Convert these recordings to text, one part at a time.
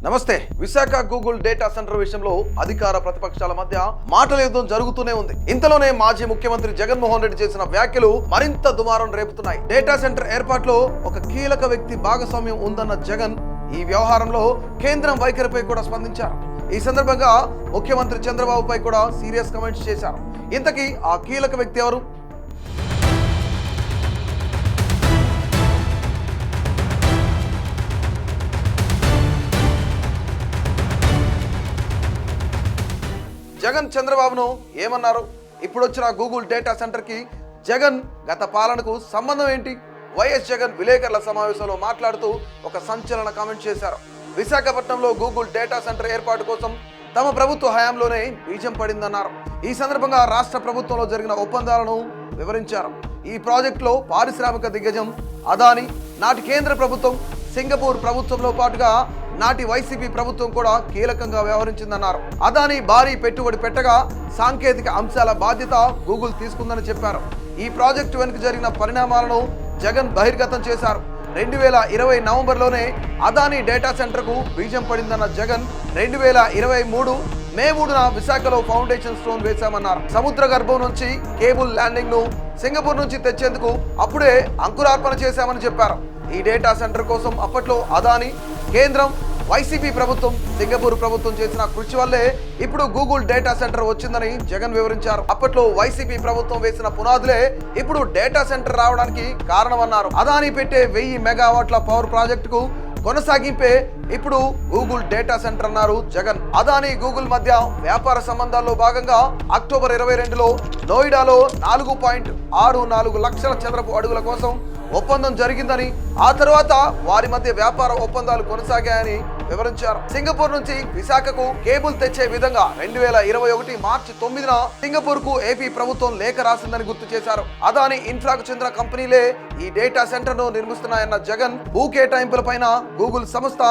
నమస్తే. Visakha Google data centre విషయంలో అధికార ప్రతిపక్షాల మధ్య మాటల యుద్ధం జరుగుతూనే ఉంది. ఇంతలోనే మాజీ ముఖ్యమంత్రి జగన్మోహన్ రెడ్డి చేసిన వ్యాఖ్యలు మరింత దుమారం రేపుతున్నాయి. డేటా సెంటర్ ఏర్పాటులో ఒక కీలక వ్యక్తి భాగస్వామ్యం ఉందన్న జగన్ ఈ వ్యవహారంలో కేంద్రం వైఖరిపై కూడా స్పందించారు. ఈ సందర్భంగా ముఖ్యమంత్రి చంద్రబాబుపై కూడా సీరియస్ కామెంట్స్ చేశారు. ఇంతకీ ఆ కీలక వ్యక్తి ఎవరు? జగన్ చంద్రబాబును ఏమన్నారు? ఇప్పుడు వచ్చిన గూగుల్ డేటా సెంటర్ కి జగన్ గత పాలనకు సంబంధం ఏంటి? వైఎస్ జగన్ విలేకరుల సమావేశంలో మాట్లాడుతూ ఒక సంచలన కామెంట్ చేశారు. విశాఖపట్నంలో గూగుల్ డేటా సెంటర్ ఏర్పాటు కోసం తమ ప్రభుత్వ హయాంలోనే బీజం పడిందన్నారు. ఈ సందర్భంగా రాష్ట్ర ప్రభుత్వంలో జరిగిన ఒప్పందాలను వివరించారు. ఈ ప్రాజెక్టులో పారిశ్రామిక దిగ్గజం అదాని, నాటి కేంద్ర ప్రభుత్వం, సింగపూర్ ప్రభుత్వంలో పాటుగా నాటి వైసీపీ ప్రభుత్వం కూడా కీలకంగా వ్యవహరించిందన్నారు. అదాని భారీ పెట్టుబడి పెట్టగా సాంకేతిక అంశాల బాధ్యత గూగుల్ తీసుకుందని చెప్పారు. ఈ ప్రాజెక్టు వెనుక జరిగిన పరిణామాలను జగన్ బహిర్గతం చేశారు. 2020 నవంబర్లోనే అదాని డేటా సెంటర్కు బీజం పడిందన్న జగన్ 2023 మే 3న విశాఖలో ఫౌండేషన్ స్టోన్ వేశామన్నారు. సముద్ర గర్భం నుంచి కేబుల్ ల్యాండింగ్ ను సింగపూర్ నుంచి తెచ్చేందుకు అప్పుడే అంకురార్పణ చేశామని చెప్పారు. ఈ డేటా సెంటర్ కోసం అప్పట్లో అదాని, కేంద్రం, వైసీపీ ప్రభుత్వం, సింగపూర్ ప్రభుత్వం చేసిన కృషి వల్లే ఇప్పుడు గూగుల్ డేటా సెంటర్ వచ్చిందని జగన్ వివరించారు. అప్పట్లో వైసీపీ ప్రభుత్వం వేసిన పునాదులే ఇప్పుడు డేటా సెంటర్ రావడానికి కారణమన్నారు. అదాని పెట్టే 1000 మెగావాట్ల పవర్ ప్రాజెక్టుకు కొనసాగింపే ఇప్పుడు గూగుల్ డేటా సెంటర్ అన్నారు జగన్. అదాని గూగుల్ మధ్య వ్యాపార సంబంధాల్లో భాగంగా అక్టోబర్ 22లో నోయిడాలో 4.64 లక్షల చదరపు అడుగుల కోసం ఒప్పందం జరిగిందని, ఆ తర్వాత వారి మధ్య వ్యాపార ఒప్పందాలు కొనసాగాయని వివరించారు. సింగపూర్ నుంచి విశాఖకు కేబుల్ తెచ్చే విధంగా 2021 మార్చి 9న సింగపూర్ కు ఏపీ ప్రభుత్వం లేఖ రాసిందని గుర్తు చేశారు. అదాని ఇన్ఫ్రాకు చెందిన కంపెనీలే ఈ డేటా సెంటర్ ను నిర్మిస్తున్నాయన్న జగన్ భూ కేటాయింపులపైన గూగుల్ సంస్థ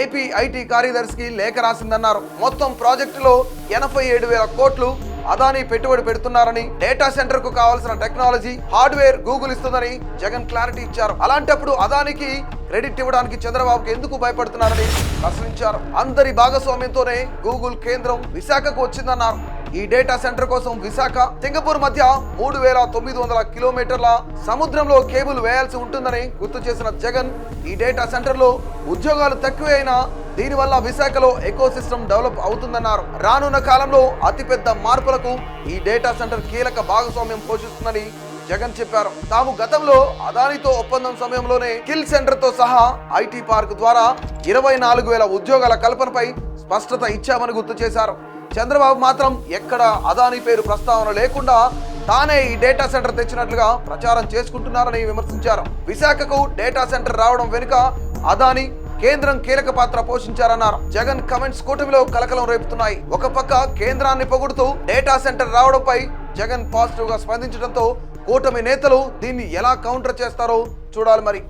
ఏపీ ఐటీ కార్యదర్శికి లేఖ రాసిందన్నారు. మొత్తం ప్రాజెక్టులో 87,000 కోట్లు అదాని పెట్టుబడి పెడుతున్నారని, డేటా సెంటర్ కు కావాల్సిన టెక్నాలజీ, హార్డ్వేర్ గూగుల్ ఇస్తుందని జగన్ క్లారిటీ ఇచ్చారు. అలాంటప్పుడు అదానికి క్రెడిట్ ఇవ్వడానికి చంద్రబాబుకి ఎందుకు భయపడుతున్నారని ప్రశ్నించారు. అందరి భాగస్వామ్యంతోనే గూగుల్ కేంద్రం విశాఖకు వచ్చిందన్నారు. ఈ డేటా సెంటర్ కోసం విశాఖ, సింగపూర్ మధ్య 3,900 కిలోమీటర్ల సముద్రంలో కేబుల్ వేయాల్సి ఉంటుందని గుర్తు చేసిన జగన్, ఈ డేటా సెంటర్ లో ఉద్యోగాలు తక్కువే అయినా దీనివల్ల విశాఖలో ఎకో సిస్టమ్ డెవలప్ అవుతుందన్నారు. రానున్న కాలంలో అతిపెద్ద మార్పులకు ఈ డేటా సెంటర్ కీలక భాగస్వామ్యం పోషిస్తుందని జగన్ చెప్పారు. తాము గతంలో అదానితో ఒప్పందం సమయంలోనే స్కిల్ సెంటర్ తో సహా ఐటీ పార్క్ ద్వారా 24,000 ఉద్యోగాల కల్పనపై స్పష్టత ఇచ్చామని గుర్తు చేశారు. చంద్రబాబు మాత్రం ఎక్కడ అదాని పేరు ప్రస్తావన లేకుండా తానే ఈ డేటా సెంటర్ తెచ్చినట్లుగా ప్రచారం చేసుకుంటున్నారని విమర్శించారు. విశాఖకు డేటా సెంటర్ రావడం వెనుక అదాని, కేంద్రం కీలక పాత్ర పోషించారన్నారు. జగన్ కమెంట్స్ కూటమిలో కలకలం రేపుతున్నాయి. ఒక పక్క కేంద్రాన్ని పొగుడుతూ డేటా సెంటర్ రావడంపై జగన్ పాజిటివ్ గా స్పందించడంతో కూటమి నేతలు దీన్ని ఎలా కౌంటర్ చేస్తారో చూడాలి మరి.